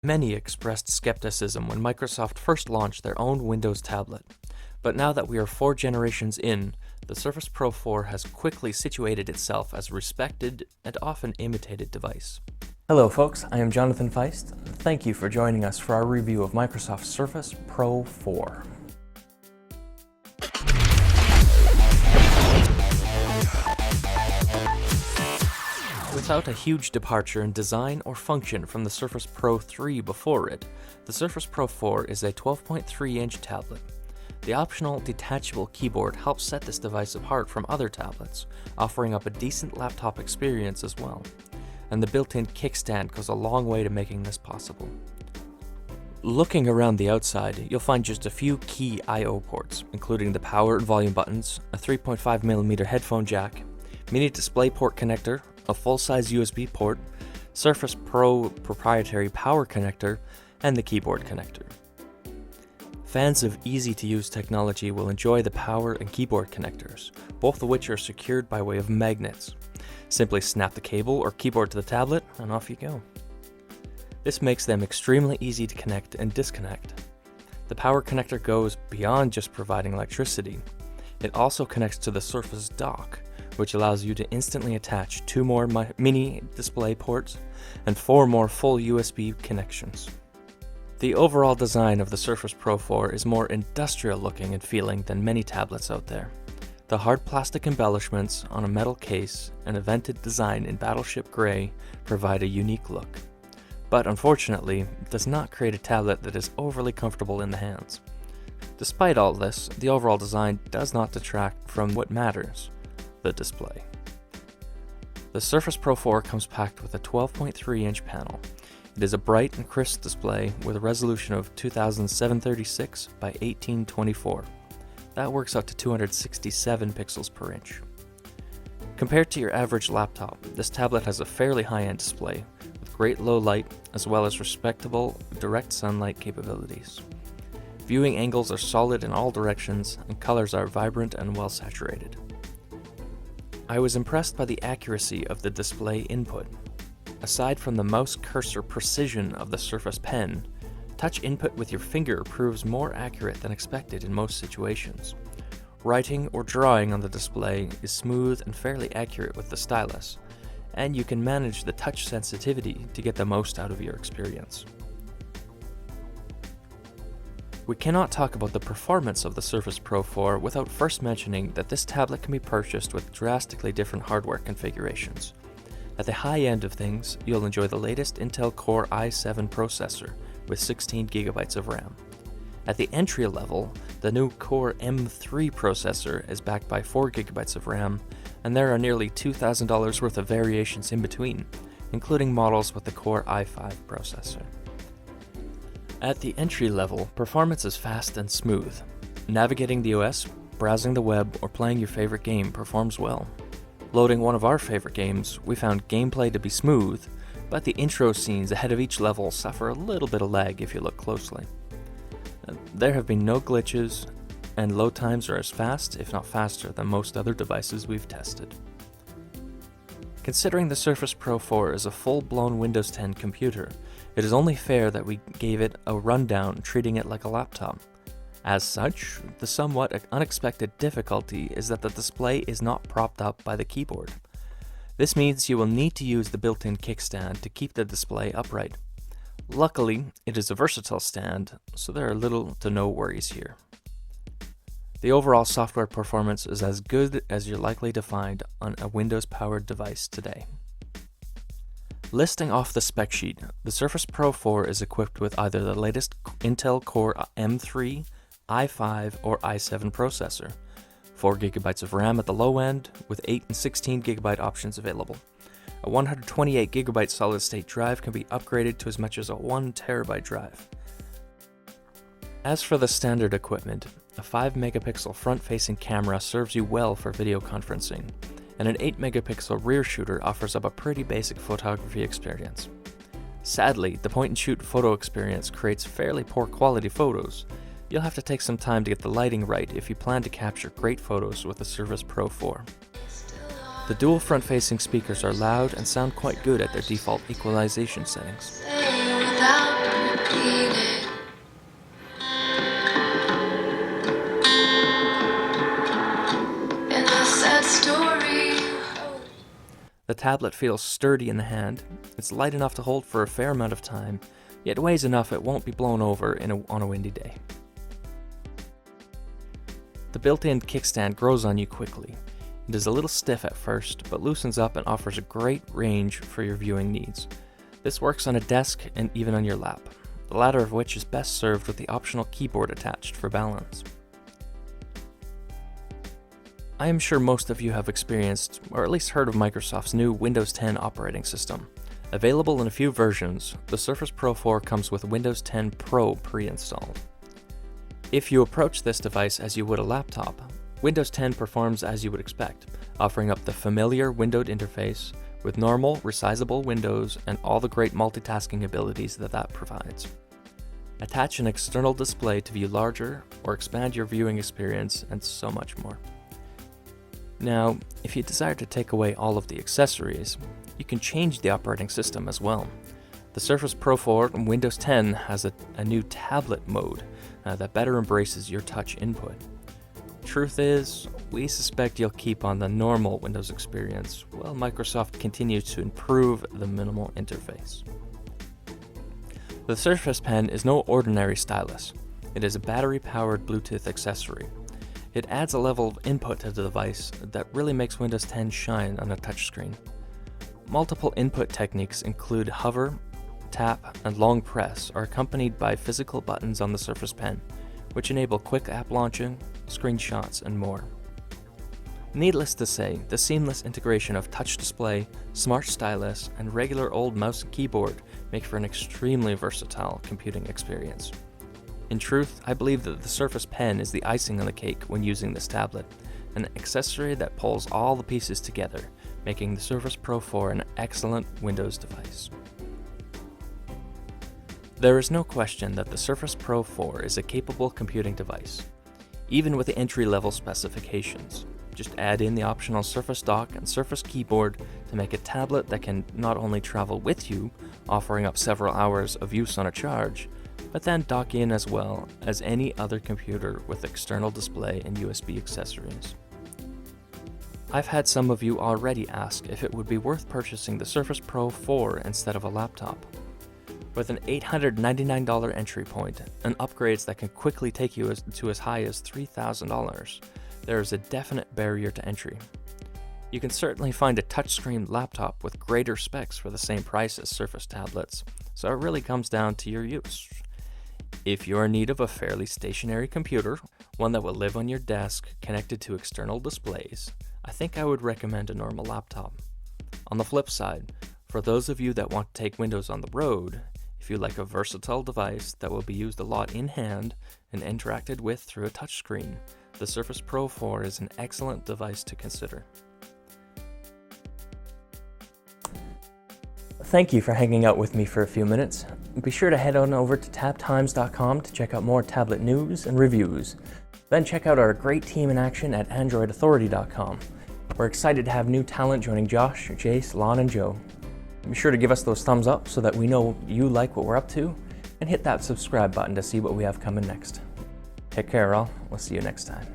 Many expressed skepticism when Microsoft first launched their own Windows tablet, but now that we are 4 generations in, the Surface Pro 4 has quickly situated itself as a respected and often imitated device. Hello folks, I am Jonathan Feist. Thank you for joining us for our review of Microsoft's Surface Pro 4. Without a huge departure in design or function from the Surface Pro 3 before it, the Surface Pro 4 is a 12.3-inch tablet. The optional detachable keyboard helps set this device apart from other tablets, offering up a decent laptop experience as well. And the built-in kickstand goes a long way to making this possible. Looking around the outside, you'll find just a few key I/O ports, including the power and volume buttons, a 3.5mm headphone jack, mini DisplayPort connector, a full-size USB port, Surface Pro proprietary power connector, and the keyboard connector. Fans of easy-to-use technology will enjoy the power and keyboard connectors, both of which are secured by way of magnets. Simply snap the cable or keyboard to the tablet, and off you go. This makes them extremely easy to connect and disconnect. The power connector goes beyond just providing electricity. It also connects to the Surface dock, which allows you to instantly attach 2 more mini display ports and 4 more full USB connections. The overall design of the Surface Pro 4 is more industrial looking and feeling than many tablets out there. The hard plastic embellishments on a metal case and a vented design in Battleship Grey provide a unique look, but unfortunately does not create a tablet that is overly comfortable in the hands. Despite all this, the overall design does not detract from what matters: the display. The Surface Pro 4 comes packed with a 12.3-inch panel. It is a bright and crisp display with a resolution of 2736 by 1824. That works out to 267 pixels per inch. Compared to your average laptop, this tablet has a fairly high-end display with great low light as well as respectable direct sunlight capabilities. Viewing angles are solid in all directions and colors are vibrant and well saturated. I was impressed by the accuracy of the display input. Aside from the mouse cursor precision of the Surface Pen, touch input with your finger proves more accurate than expected in most situations. Writing or drawing on the display is smooth and fairly accurate with the stylus, and you can manage the touch sensitivity to get the most out of your experience. We cannot talk about the performance of the Surface Pro 4 without first mentioning that this tablet can be purchased with drastically different hardware configurations. At the high end of things, you'll enjoy the latest Intel Core i7 processor with 16GB of RAM. At the entry level, the new Core M3 processor is backed by 4GB of RAM, and there are nearly $2,000 worth of variations in between, including models with the Core i5 processor. At the entry level, performance is fast and smooth. Navigating the OS, browsing the web, or playing your favorite game performs well. Loading one of our favorite games, we found gameplay to be smooth, but the intro scenes ahead of each level suffer a little bit of lag if you look closely. There have been no glitches, and load times are as fast, if not faster, than most other devices we've tested. Considering the Surface Pro 4 is a full-blown Windows 10 computer, it is only fair that we gave it a rundown treating it like a laptop. As such, the somewhat unexpected difficulty is that the display is not propped up by the keyboard. This means you will need to use the built-in kickstand to keep the display upright. Luckily, it is a versatile stand, so there are little to no worries here. The overall software performance is as good as you're likely to find on a Windows-powered device today. Listing off the spec sheet, the Surface Pro 4 is equipped with either the latest Intel Core M3, i5, or i7 processor, 4GB of RAM at the low end, with 8 and 16GB options available. A 128GB solid-state drive can be upgraded to as much as a 1TB drive. As for the standard equipment, a 5MP front-facing camera serves you well for video conferencing, and an 8MP rear shooter offers up a pretty basic photography experience. Sadly, the point-and-shoot photo experience creates fairly poor quality photos. You'll have to take some time to get the lighting right if you plan to capture great photos with the Surface Pro 4. The dual front-facing speakers are loud and sound quite good at their default equalization settings. The tablet feels sturdy in the hand, it's light enough to hold for a fair amount of time, yet weighs enough it won't be blown over on a windy day. The built-in kickstand grows on you quickly. It is a little stiff at first, but loosens up and offers a great range for your viewing needs. This works on a desk and even on your lap, the latter of which is best served with the optional keyboard attached for balance. I am sure most of you have experienced, or at least heard of Microsoft's new Windows 10 operating system. Available in a few versions, the Surface Pro 4 comes with Windows 10 Pro pre-installed. If you approach this device as you would a laptop, Windows 10 performs as you would expect, offering up the familiar windowed interface with normal, resizable windows and all the great multitasking abilities that provides. Attach an external display to view larger or expand your viewing experience, and so much more. Now, if you desire to take away all of the accessories, you can change the operating system as well. The Surface Pro 4 and Windows 10 has a new tablet mode that better embraces your touch input. Truth is, we suspect you'll keep on the normal Windows experience while Microsoft continues to improve the minimal interface. The Surface Pen is no ordinary stylus. It is a battery-powered Bluetooth accessory. It adds a level of input to the device that really makes Windows 10 shine on a touchscreen. Multiple input techniques include hover, tap, and long press are accompanied by physical buttons on the Surface Pen, which enable quick app launching, screenshots, and more. Needless to say, the seamless integration of touch display, smart stylus, and regular old mouse and keyboard make for an extremely versatile computing experience. In truth, I believe that the Surface Pen is the icing on the cake when using this tablet, an accessory that pulls all the pieces together, making the Surface Pro 4 an excellent Windows device. There is no question that the Surface Pro 4 is a capable computing device, even with the entry-level specifications. Just add in the optional Surface Dock and Surface Keyboard to make a tablet that can not only travel with you, offering up several hours of use on a charge, but then dock in as well as any other computer with external display and USB accessories. I've had some of you already ask if it would be worth purchasing the Surface Pro 4 instead of a laptop. With an $899 entry point and upgrades that can quickly take you to as high as $3,000, there is a definite barrier to entry. You can certainly find a touchscreen laptop with greater specs for the same price as Surface tablets, so it really comes down to your use. If you're in need of a fairly stationary computer, one that will live on your desk connected to external displays, I think I would recommend a normal laptop. On the flip side, for those of you that want to take Windows on the road, if you like a versatile device that will be used a lot in hand and interacted with through a touchscreen, the Surface Pro 4 is an excellent device to consider. Thank you for hanging out with me for a few minutes. Be sure to head on over to TabTimes.com to check out more tablet news and reviews. Then check out our great team in action at AndroidAuthority.com. We're excited to have new talent joining Josh, Jace, Lon, and Joe. Be sure to give us those thumbs up so that we know you like what we're up to, and hit that subscribe button to see what we have coming next. Take care, all. We'll see you next time.